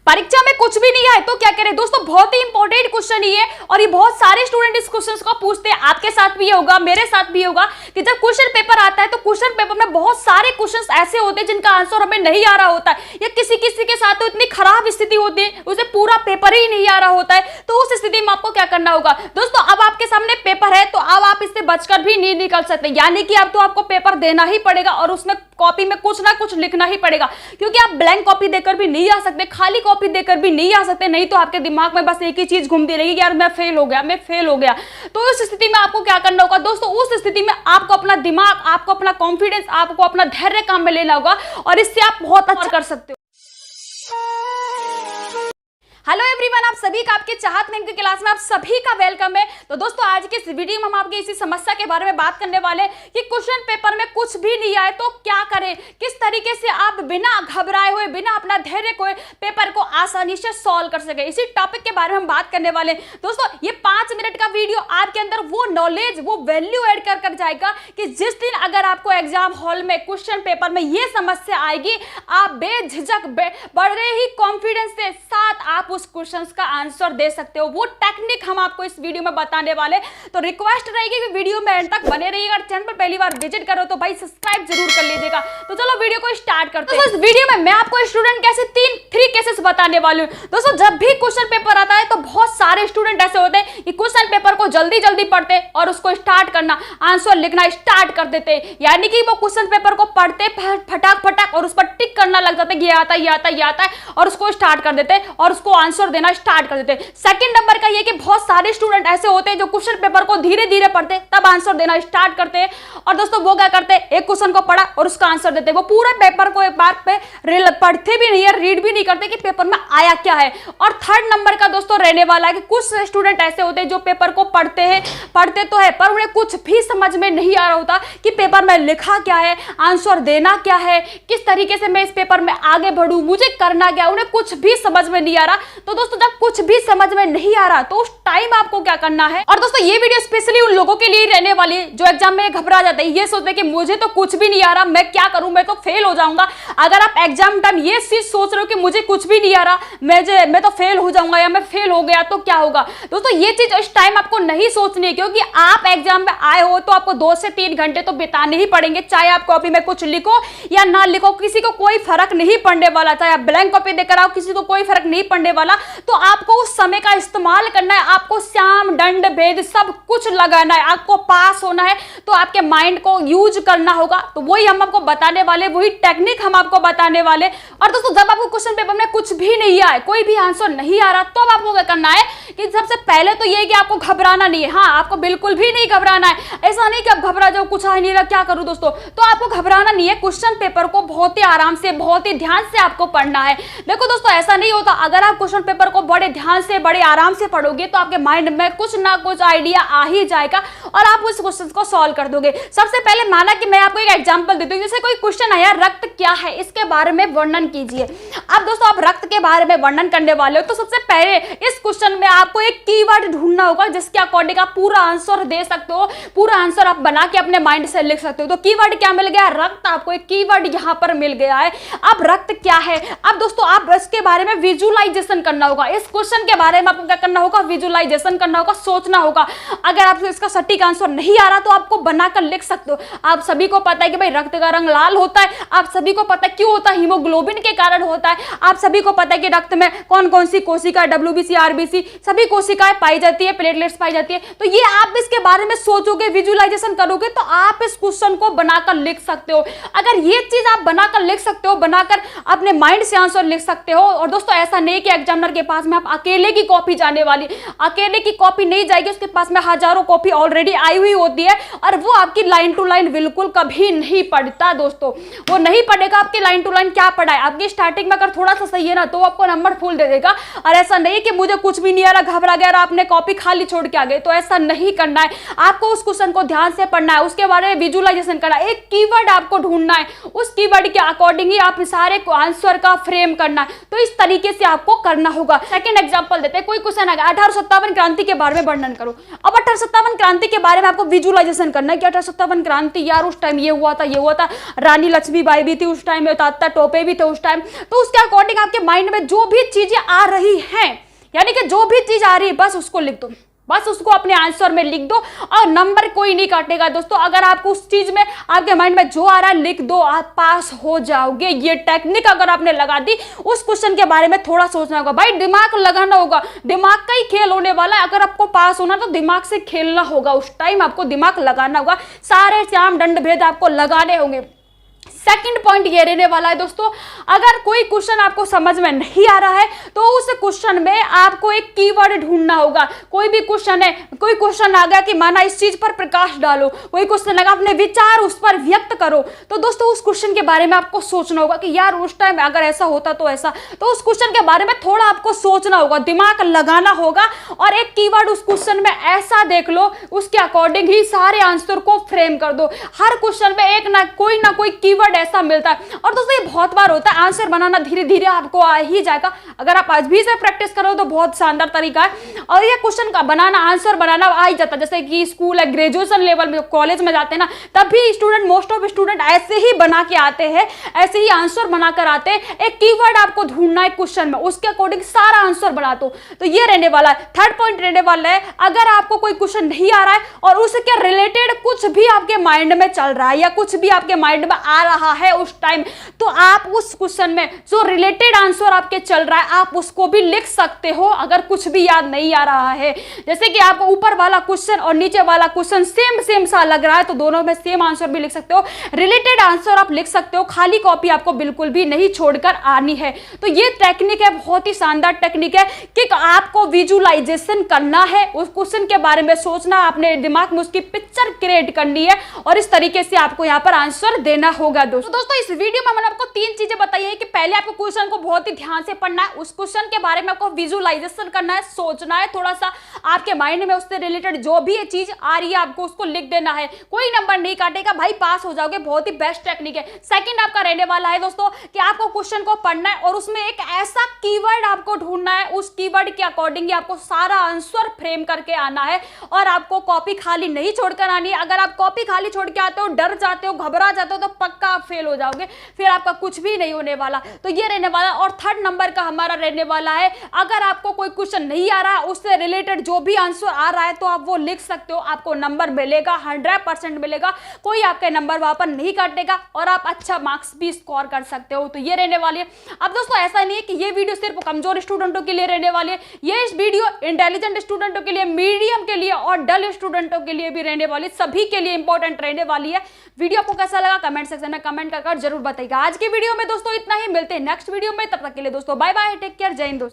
परीक्षा में कुछ भी नहीं आए तो क्या करें दोस्तों, बहुत ही इंपॉर्टेंट क्वेश्चन ही है और ये बहुत सारे स्टूडेंट इस क्वेश्चन को पूछते हैं। आपके साथ भी ये होगा, मेरे साथ भी होगा कि जब क्वेश्चन पेपर आता है तो क्वेश्चन पेपर में बहुत सारे क्वेश्चंस ऐसे होते हैं जिनका आंसर हमें नहीं आ रहा होता है, या किसी किसी के साथ तो इतनी खराब स्थिति होती है उसे पूरा पेपर ही नहीं आ रहा होता है। तो उस स्थिति में आपको क्या करना होगा दोस्तों, अब आपके सामने पेपर है तो अब आप इससे बचकर भी नहीं निकल सकते, यानी कि अब तो आपको पेपर देना ही पड़ेगा और उसमें कॉपी में कुछ ना कुछ लिखना ही पड़ेगा, क्योंकि आप ब्लैंक कॉपी देकर भी नहीं आ सकते, खाली कॉपी देकर भी नहीं आ सकते, नहीं तो आपके दिमाग में बस एक ही चीज घूमती रहेगी, यार मैं फेल हो गया, मैं फेल हो गया। तो उस स्थिति में आपको क्या करना होगा दोस्तों, उस स्थिति में आपको अपना दिमाग, आपको अपना कॉन्फिडेंस, आपको अपना धैर्य काम में लेना होगा और इससे आप बहुत अच्छा कर सकते हो। हेलो एवरीवन, आप सभी का आपके चाहत नेम की क्लास में आप सभी का वेलकम है। तो दोस्तों आज के इस वीडियो में हम आपकी इसी समस्या के बारे में बात करने वाले हैं कि क्वेश्चन पेपर में कुछ भी नहीं आए तो क्या करें, किस तरीके से आप बिना घबराए हुए, बिना अपना धैर्य खोए पेपर को आसानी से सॉल्व कर सके, इसी टॉपिक के बारे में हम बात करने वाले हैं। दोस्तों ये 5 मिनट का वीडियो आपके अंदर वो नॉलेज, वो वैल्यू ऐड कर जाएगा कि जिस दिन अगर आपको एग्जाम हॉल में क्वेश्चन पेपर में ये समस्या आएगी, आप बेझिझक बड़े ही कॉन्फिडेंस के साथ आप उस क्वेश्चंस का आंसर दे सकते हो। वो टेक्निक हम आपको इस वीडियो में बताने वाले, तो रिक्वेस्ट रहेगी कि वीडियो में एंड तक बने रहिएगा। चैनल पर पहली बार विजिट करो तो भाई सब्सक्राइब जरूर कर लीजिएगा। तो चलो वीडियो को स्टार्ट करते हैं। तो इस वीडियो में मैं आपको स्टूडेंट कैसे 3 केसेस बताने वाली हूं। दोस्तों जब भी क्वेश्चन पेपर आता है तो बहुत सारे स्टूडेंट ऐसे होते हैं कि क्वेश्चन पेपर को जल्दी जल्दी पढ़ते और उसको स्टार्ट करना, आंसर लिखना स्टार्ट कर देते, यानी कि वो क्वेश्चन पेपर को पढ़ते फटाक फटाक और उस पर टिक करना लग जाता है, ये आता है, ये आता है, ये आता है, और उसको स्टार्ट कर देते और उसको आंसर देना स्टार्ट कर देते। सेकंड नंबर का ये कि बहुत सारे स्टूडेंट ऐसे होते हैं जो क्वेश्चन पेपर को धीरे धीरे पढ़ते तब आंसर देना स्टार्ट करते हैं, और दोस्तों वो क्या करते हैं, एक क्वेश्चन को पढ़ा और उसका आंसर देते, वो पूरे पेपर को एक बार पे पढ़ते भी नहीं है, रीड भी नहीं करते कि पेपर में आया क्या है। और थर्ड नंबर का दोस्तों रहने वाला है कि कुछ स्टूडेंट ऐसे होते हैं जो पेपर को पढ़ते तो है पर उन्हें कुछ भी समझ में नहीं आ रहा होता कि पेपर में लिखा क्या है, आंसर देना क्या है, किस तरीके से मैं इस पेपर में आगे बढ़ूं, मुझे करना क्या, उन्हें कुछ भी समझ में नहीं आ रहा। तो दोस्तों जब कुछ भी समझ में नहीं आ रहा तो उस टाइम आपको क्या करना है, और दोस्तों ये वीडियो स्पेशली उन लोगों के लिए रहने वाली है जो एग्जाम में घबरा जाते हैं, ये सोचते हैं कि मुझे तो कुछ भी नहीं आ रहा, मैं क्या करूं, मैं तो फेल हो जाऊंगा। अगर आप एग्जाम टाइम ये चीज सोच रहे हो कि मुझे कुछ भी नहीं आ रहा, मैं तो फेल हो जाऊंगा या मैं फेल हो गया तो क्या होगा, दोस्तों ये चीज इस टाइम आपको नहीं सोचनी है, क्योंकि आप एग्जाम में आए हो तो आपको 2 से 3 घंटे तो बिताने ही पड़ेंगे, चाहे आप कॉपी में कुछ लिखो या ना लिखो, किसी को कोई फर्क नहीं पड़ने वाला, चाहे आप ब्लैंक कॉपी देकर आओ, किसी को कोई फर्क नहीं पड़ने वाला। तो आपको उस समय का इस्तेमाल करना है, आपको श्याम दंड भेद सब कुछ लगाना है, आपको पास होना है तो आपके माइंड को यूज करना होगा। तो वही हम आपको बताने वाले, वही टेक्निक हम आपको बताने वाले। और दोस्तों जब आपको क्वेश्चन पेपर में कुछ भी नहीं आए, कोई भी आंसर नहीं आ रहा, तो अब आपको क्या करना है कि सबसे पहले तो ये कि आपको घबराना नहीं है। हाँ आपको बिल्कुल भी नहीं घबराना है, ऐसा नहीं कि आप घबरा जाओ, कुछ आ नहीं रहा क्या करूं दोस्तों, तो आपको घबराना नहीं है। क्वेश्चन पेपर को बहुत ही आराम से, बहुत ही ध्यान से आपको पढ़ना है। देखो दोस्तों ऐसा नहीं होता, अगर आप क्वेश्चन पेपर को बड़े ध्यान से, बड़े आराम से पढ़ोगे तो आपके माइंड में कुछ ना कुछ आइडिया आ ही जाएगा और आप उस क्वेश्चन को सॉल्व कर दोगे। सबसे पहले माना कि मैं आपको एक एग्जांपल देती हूं, जैसे कोई क्वेश्चन आया रक्त क्या है, इसके बारे में वर्णन कीजिए। अब दोस्तों आप रक्त के बारे में वर्णन करने वाले हो तो सबसे पहले इस क्वेश्चन में आपको एक कीवर्ड ढूंढना होगा जिसके अकॉर्डिंग आप पूरा आंसर दे सकते हो, पूरा आंसर आप बना के अपने माइंड से लिख सकते हो। तो कीवर्ड क्या मिल गया, रक्त, आपको एक कीवर्ड यहां पर मिल गया है। अब रक्त क्या है, अब दोस्तों आप इसके बारे में विजुअलाइजेशन करना होगा, इस क्वेश्चन के बारे में आपको क्या करना होगा, विजुअलाइजेशन करना होगा, सोचना होगा। अगर आपको इसका सटीक आंसर नहीं आ रहा तो आपको बनाकर लिख सकते हो। आप सभी को पता है कि भाई रक्त का रंग लाल होता है, आप सभी को पता है क्यों होता है, हीमोग्लोबिन के कारण होता है। आप सभी को पता है कि रक्त में कौन कौन सी कोशिका, WBC, RBC सभी कोशिकाएं पाई जाती है, प्लेटलेट्स पाई जाती है। तो ये आप इसके बारे में सोचोगे, विजुअलाइजेशन करोगे तो आप इस क्वेश्चन को बनाकर लिख सकते हो। अगर ये चीज आप बनाकर लिख सकते हो, बनाकर अपने माइंड से आंसर लिख सकते हो। और दोस्तों ऐसा नहीं कि एग्जामिनर के पास में आप अकेले की कॉपी जाने वाली, अकेले की कॉपी नहीं जाएगी, उसके पास में हजारों कॉपी ऑलरेडी आई हुई होती है और वो आपकी लाइन टू लाइन बिल्कुल कभी नहीं पढ़ता दोस्तों, वो नहीं पढ़ेगा आपकी लाइन टू लाइन क्या पढ़ा है। आपकी स्टार्टिंग में अगर थोड़ा सा सही है ना तो आपको नंबर फुल दे देगा, और ऐसा नहीं कि मुझे कुछ भी नहीं आ रहा, घबरा गया और आपने कॉपी खाली छोड़ के आ गए, तो ऐसा नहीं करना है। आपको उस क्वेश्चन को ध्यान से पढ़ना है, उसके बारे में विजुअलाइजेशन करना है, एक कीवर्ड आपको ढूंढना है, उस कीवर्ड के अकॉर्डिंग ही आप सारे आंसर का फ्रेम करना है। तो इस तरीके से आपको करना होगा। सेकंड एग्जांपल देते हैं, कोई क्वेश्चन आ गया 1857 क्रांति के बारे में वर्णन करो। अब 1857 क्रांति के बारे में आपको विजुअलाइजेशन करना है कि 1857 क्रांति, यार उस टाइम ये हुआ था, रानी लक्ष्मीबाई भी थी उस टाइम में, तात्या टोपे भी थे उस टाइम। तो उसके अकॉर्डिंग आपके माइंड में जो भी चीजें आ रही हैं, यानी कि जो भी चीज आ रही है बस उसको लिख दो, बस उसको अपने आंसर में लिख दो और नंबर कोई नहीं काटेगा। दोस्तों अगर आपको उस चीज में आपके माइंड में जो आ रहा है लिख दो, आप पास हो जाओगे। ये टेक्निक अगर आपने लगा दी, उस क्वेश्चन के बारे में थोड़ा सोचना होगा, भाई दिमाग लगाना होगा, दिमाग का ही खेल होने वाला है। अगर आपको पास होना तो दिमाग से खेलना होगा, उस टाइम आपको दिमाग लगाना होगा, सारे श्याम दंड भेद आपको लगाने होंगे। सेकंड पॉइंट ये रहने वाला है दोस्तों, अगर कोई क्वेश्चन आपको समझ में नहीं आ रहा है तो उस क्वेश्चन में आपको एक कीवर्ड ढूंढना होगा। कोई भी क्वेश्चन है, कोई क्वेश्चन आ गया कि माना इस चीज पर प्रकाश डालो, कोई क्वेश्चन लगा अपने विचार उस पर व्यक्त करो, तो दोस्तों उस क्वेश्चन के बारे में आपको सोचना होगा कि यार उस टाइम अगर ऐसा होता तो ऐसा। तो उस क्वेश्चन के बारे में थोड़ा आपको सोचना होगा, दिमाग लगाना होगा और एक कीवर्ड उस क्वेश्चन में ऐसा देख लो, उसके अकॉर्डिंग ही सारे आंसर को फ्रेम कर दो। हर क्वेश्चन में एक ना कोई कीवर्ड ऐसा मिलता है। और दोस्तों ये बहुत बार होता है, आंसर बनाना धीरे धीरे आपको आ ही जाएगा। अगर आप आज भी से प्रैक्टिस करो तो बहुत शानदार तरीका है और ये क्वेश्चन का बनाना, आंसर बनाना आ ही जाता है। जैसे कि स्कूल है, ग्रेजुएशन लेवल में, कॉलेज में जाते हैं ना, तब भी स्टूडेंट, मोस्ट ऑफ स्टूडेंट ऐसे ही बना के आते हैं, ऐसे ही आंसर बनाकर आते हैं। एक कीवर्ड आपको ढूंढना है क्वेश्चन में, उसके अकॉर्डिंग सारा आंसर बना दो। तो ये रहने वाला है। थर्ड पॉइंट रहने वाला है, अगर आपको कोई क्वेश्चन नहीं आ रहा है और उसके रिलेटेड कुछ भी आपके माइंड में चल रहा है या कुछ भी आपके माइंड में आ रहा है उस टाइम, तो आप उस क्वेश्चन में जो रिलेटेड आंसर आपके चल रहा है आप उसको भी लिख सकते हो। अगर कुछ भी याद नहीं आ रहा है, जैसे कि आपको ऊपर वाला क्वेश्चन और नीचे वाला क्वेश्चन सेम सा लग रहा है, तो दोनों में सेम आंसर भी लिख सकते हो, रिलेटेड आंसर आप लिख सकते हो। खाली कॉपी आपको बिल्कुल भी नहीं छोड़कर आनी है। तो ये टेक्निक है, बहुत ही शानदार टेक्निक है कि आपको विजुअलाइजेशन करना है, उस क्वेश्चन के बारे में सोचना, अपने दिमाग में उसकी पिक्चर क्रिएट करनी है और इस तरीके से आपको यहाँ पर आंसर देना होगा। दोस्तों इस वीडियो में मैंने आपको 3 चीजें बताई है कि पहले आपको क्वेश्चन को बहुत ही ध्यान से पढ़ना है, उस क्वेश्चन के बारे में आपको विजुअलाइजेशन करना है, सोचना है थोड़ा सा, आपके माइंड में उससे रिलेटेड जो भी ये चीज आ रही है आपको उसको लिख देना है। कोई नंबर नहीं काटेगा भाई, पास हो जाओगे, बहुत ही बेस्ट टेक्निक है। सेकंड आपका रहने वाला है दोस्तों कि आपको क्वेश्चन को पढ़ना है और उसमें एक ऐसा कीवर्ड आपको ढूंढना है, उस कीवर्ड के अकॉर्डिंग आपको सारा आंसर फ्रेम करके आना है और आपको कॉपी खाली नहीं छोड़कर आनी है। अगर आप कॉपी खाली छोड़ के आते हो, डर जाते हो, घबरा जाते हो, तो पक्का आप फेल हो जाओगे, फिर आपका कुछ भी नहीं होने वाला। तो ये रहने वाला। और थर्ड नंबर का हमारा रहने वाला है, अगर आपको कोई क्वेश्चन नहीं आ रहा, उससे रिलेटेड जो भी आंसर आ रहा है तो आप वो लिख सकते हो, आपको नंबर मिलेगा, 100% मिलेगा, कोई आपके नंबर वहां पर नहीं काटेगा और आप अच्छा मार्क्स भी स्कोर कर सकते हो। तो ये रहने वाली है। अब दोस्तों ऐसा नहीं है कि ये वीडियो सिर्फ कमजोर स्टूडेंटों के लिए रहने वाली है, ये इस वीडियो इंटेलिजेंट स्टूडेंटों के लिए, मीडियम के लिए और डल स्टूडेंटों के लिए भी रहने वाली, सभी के लिए इंपॉर्टेंट रहने वाली है। वीडियो आपको कैसा लगा कमेंट सेक्शन में कमेंट कर जरूर बताइएगा। आज की वीडियो में दोस्तों इतना ही, मिलते हैं नेक्स्ट वीडियो में, तब तक के लिए दोस्तों बाय बाय, टेक केयर, जय हिंद दोस्तों।